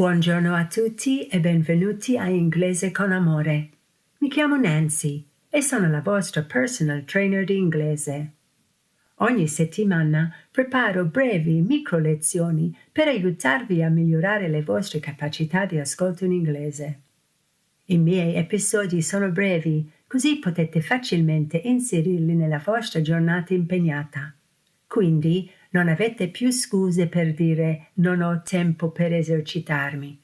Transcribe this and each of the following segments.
Buongiorno a tutti e benvenuti a Inglese con Amore. Mi chiamo Nancy e sono la vostra personal trainer di inglese. Ogni settimana preparo brevi micro lezioni per aiutarvi a migliorare le vostre capacità di ascolto in inglese. I miei episodi sono brevi, così potete facilmente inserirli nella vostra giornata impegnata. Quindi non avete più scuse per dire non ho tempo per esercitarmi.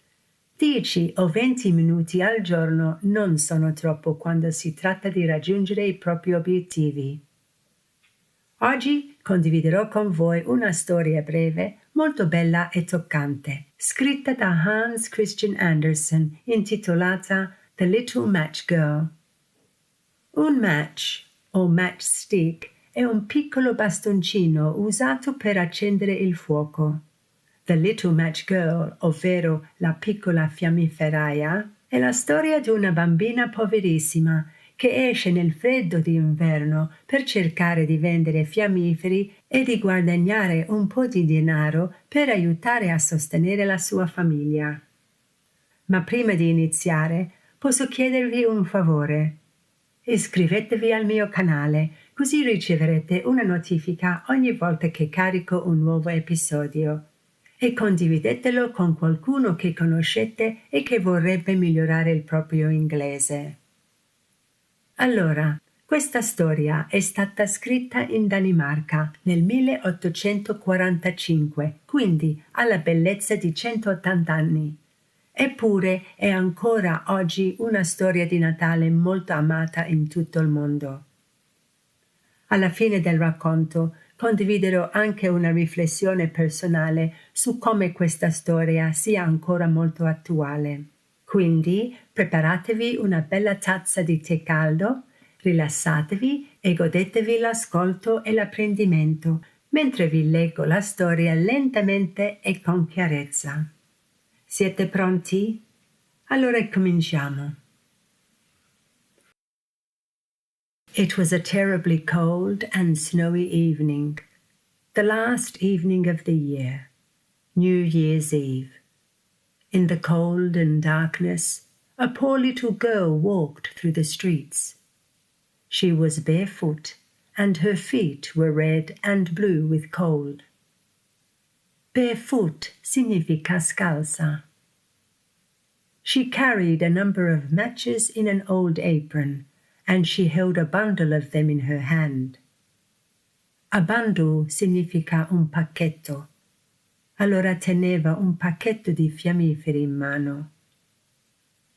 10 o 20 minuti al giorno non sono troppo quando si tratta di raggiungere i propri obiettivi. Oggi condividerò con voi una storia breve, molto bella e toccante, scritta da Hans Christian Andersen, intitolata The Little Match Girl. Un match, o matchstick, è un piccolo bastoncino usato per accendere il fuoco. The Little Match Girl, ovvero la Piccola Fiammiferaia, è la storia di una bambina poverissima che esce nel freddo d'inverno per cercare di vendere fiammiferi e di guadagnare un po' di denaro per aiutare a sostenere la sua famiglia. Ma prima di iniziare, posso chiedervi un favore. Iscrivetevi al mio canale, così riceverete una notifica ogni volta che carico un nuovo episodio. E condividetelo con qualcuno che conoscete e che vorrebbe migliorare il proprio inglese. Allora, questa storia è stata scritta in Danimarca nel 1845, quindi alla bellezza di 180 anni. Eppure è ancora oggi una storia di Natale molto amata in tutto il mondo. Alla fine del racconto condividerò anche una riflessione personale su come questa storia sia ancora molto attuale. Quindi preparatevi una bella tazza di tè caldo, rilassatevi e godetevi l'ascolto e l'apprendimento mentre vi leggo la storia lentamente e con chiarezza. Siete pronti? Allora cominciamo. It was a terribly cold and snowy evening, the last evening of the year, New Year's Eve. In the cold and darkness, a poor little girl walked through the streets. She was barefoot, and her feet were red and blue with cold. Barefoot significa scalza. She carried a number of matches in an old apron, and she held a bundle of them in her hand. A bundle significa un pacchetto. Allora teneva un pacchetto di fiammiferi in mano.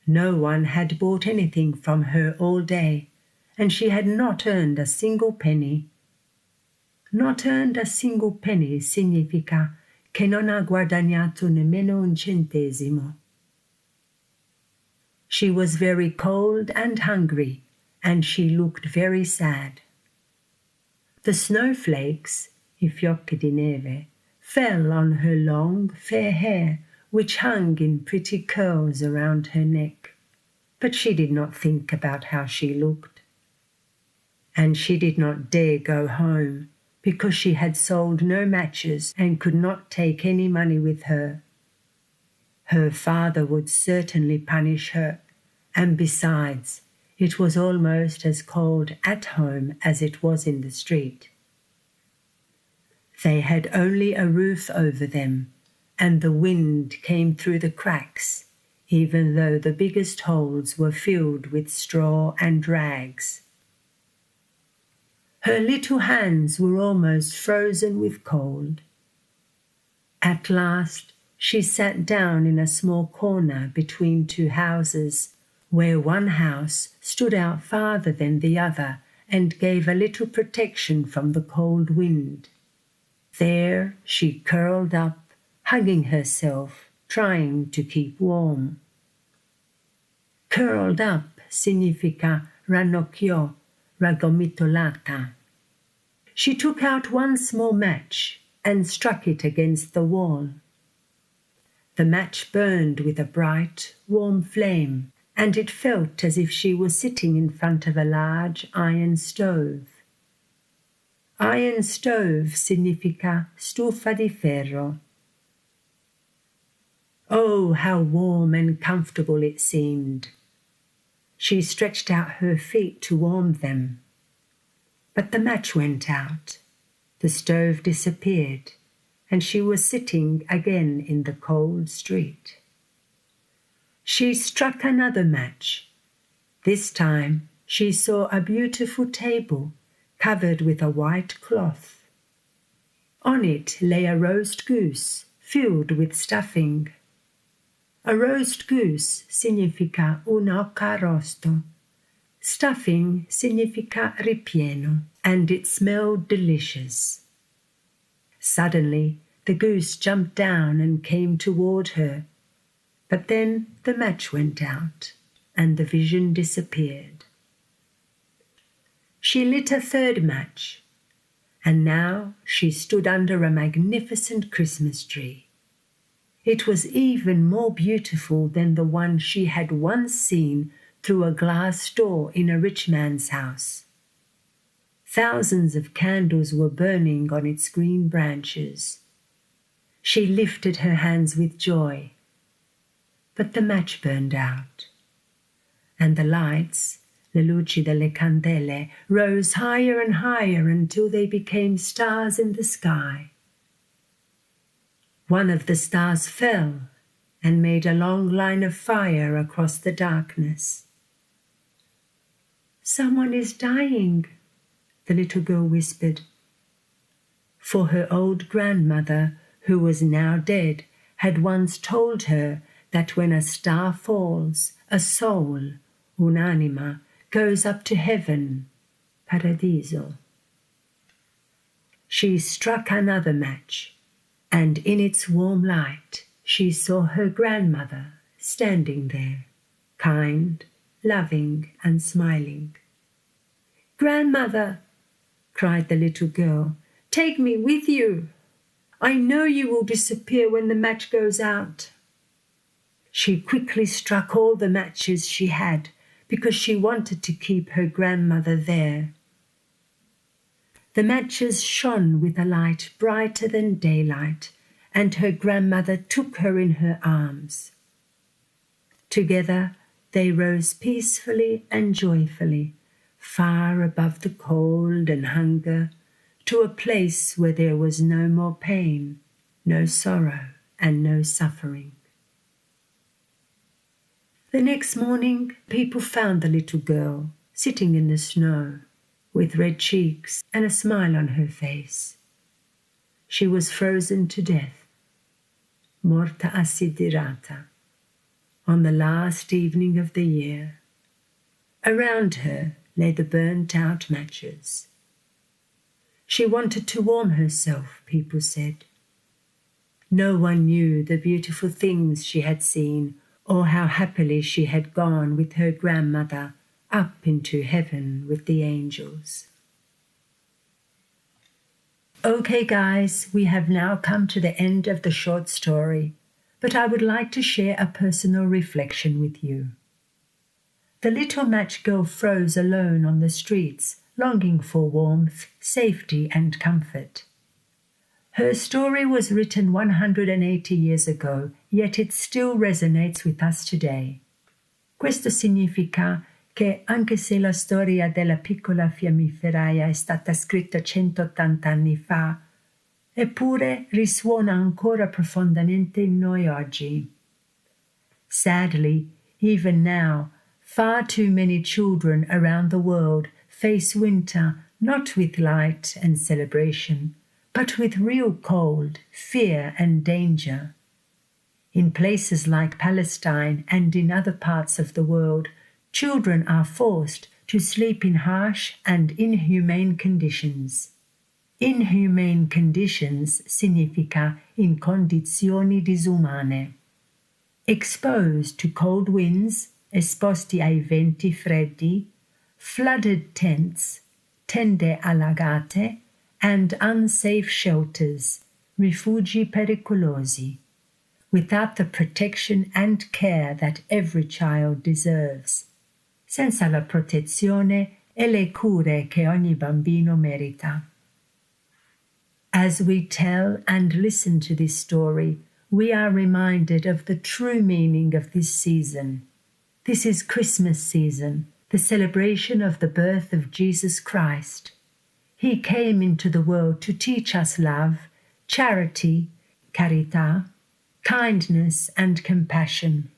No one had bought anything from her all day, and she had not earned a single penny. Not earned a single penny significa che non ha guadagnato nemmeno un centesimo. She was very cold and hungry, and she looked very sad. The snowflakes, I fiocchi di neve, fell on her long, fair hair, which hung in pretty curls around her neck. But she did not think about how she looked. And she did not dare go home, because she had sold no matches and could not take any money with her. Her father would certainly punish her, and besides, it was almost as cold at home as it was in the street. They had only a roof over them, and the wind came through the cracks, even though the biggest holes were filled with straw and rags. Her little hands were almost frozen with cold. At last, she sat down in a small corner between two houses, where one house stood out farther than the other and gave a little protection from the cold wind. There she curled up, hugging herself, trying to keep warm. Curled up significa ranocchiò, raggomitolata. She took out one small match and struck it against the wall. The match burned with a bright, warm flame, and it felt as if she was sitting in front of a large iron stove. Iron stove significa stufa di ferro. Oh, how warm and comfortable it seemed. She stretched out her feet to warm them. But the match went out, the stove disappeared, and she was sitting again in the cold street. She struck another match. This time she saw a beautiful table covered with a white cloth. On it lay a roast goose filled with stuffing. A roast goose significa un'oca arrosto. Stuffing significa ripieno, and it smelled delicious. Suddenly the goose jumped down and came toward her, but then the match went out and the vision disappeared. She lit a third match, and now she stood under a magnificent Christmas tree. It was even more beautiful than the one she had once seen through a glass door in a rich man's house. Thousands of candles were burning on its green branches. She lifted her hands with joy, but the match burned out, and the lights, le luci delle candele, rose higher and higher until they became stars in the sky. One of the stars fell and made a long line of fire across the darkness. "Someone is dying," the little girl whispered. For her old grandmother, who was now dead, had once told her that when a star falls, a soul, un'anima, goes up to heaven, paradiso. She struck another match, and in its warm light she saw her grandmother standing there, kind, loving, and smiling. "Grandmother," cried the little girl, "take me with you. I know you will disappear when the match goes out." She quickly struck all the matches she had because she wanted to keep her grandmother there. The matches shone with a light brighter than daylight, and her grandmother took her in her arms. Together they rose peacefully and joyfully, far above the cold and hunger, to a place where there was no more pain, no sorrow, and no suffering. The next morning, people found the little girl sitting in the snow, with red cheeks and a smile on her face. She was frozen to death, morta assiderata, on the last evening of the year. Around her lay the burnt-out matches. She wanted to warm herself, people said. No one knew the beautiful things she had seen or how happily she had gone with her grandmother up into heaven with the angels. Okay, guys, we have now come to the end of the short story, but I would like to share a personal reflection with you. The little match girl froze alone on the streets, longing for warmth, safety, and comfort. Her story was written 180 years ago, yet it still resonates with us today. Questo significa che anche se la storia della Piccola Fiammiferaia è stata scritta 180 anni fa, eppure risuona ancora profondamente in noi oggi. Sadly, even now, far too many children around the world face winter not with light and celebration, but with real cold, fear and danger. In places like Palestine and in other parts of the world, children are forced to sleep in harsh and inhumane conditions. Inhumane conditions significa in condizioni disumane. Exposed to cold winds, esposti ai venti freddi, flooded tents, tende allagate, and unsafe shelters, rifugi pericolosi, without the protection and care that every child deserves, senza la protezione e le cure che ogni bambino merita. As we tell and listen to this story, we are reminded of the true meaning of this season. This is Christmas season, the celebration of the birth of Jesus Christ. He came into the world to teach us love, charity, carità, kindness and compassion.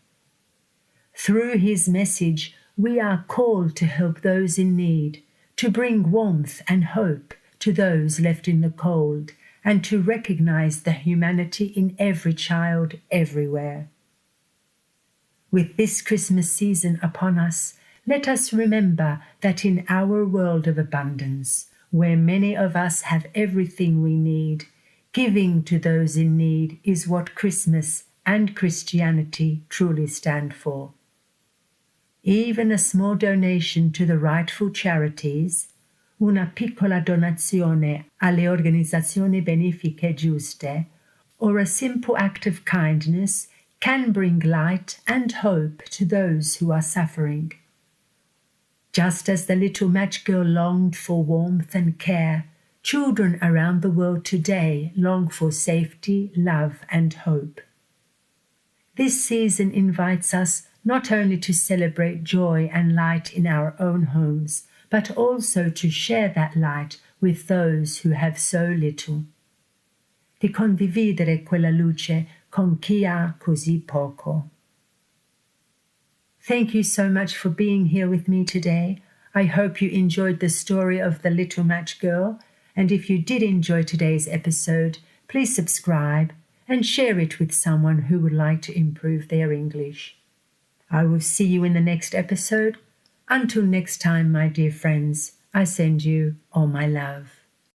Through his message, we are called to help those in need, to bring warmth and hope to those left in the cold, and to recognize the humanity in every child everywhere. With this Christmas season upon us, let us remember that in our world of abundance, where many of us have everything we need, giving to those in need is what Christmas and Christianity truly stand for. Even a small donation to the rightful charities, una piccola donazione alle organizzazioni benefiche giuste, or a simple act of kindness can bring light and hope to those who are suffering. Just as the little match girl longed for warmth and care, children around the world today long for safety, love and hope. This season invites us not only to celebrate joy and light in our own homes, but also to share that light with those who have so little. Di condividere quella luce con chi ha così poco. Thank you so much for being here with me today. I hope you enjoyed the story of the little match girl, and if you did enjoy today's episode, please subscribe and share it with someone who would like to improve their English. I will see you in the next episode. Until next time, my dear friends, I send you all my love.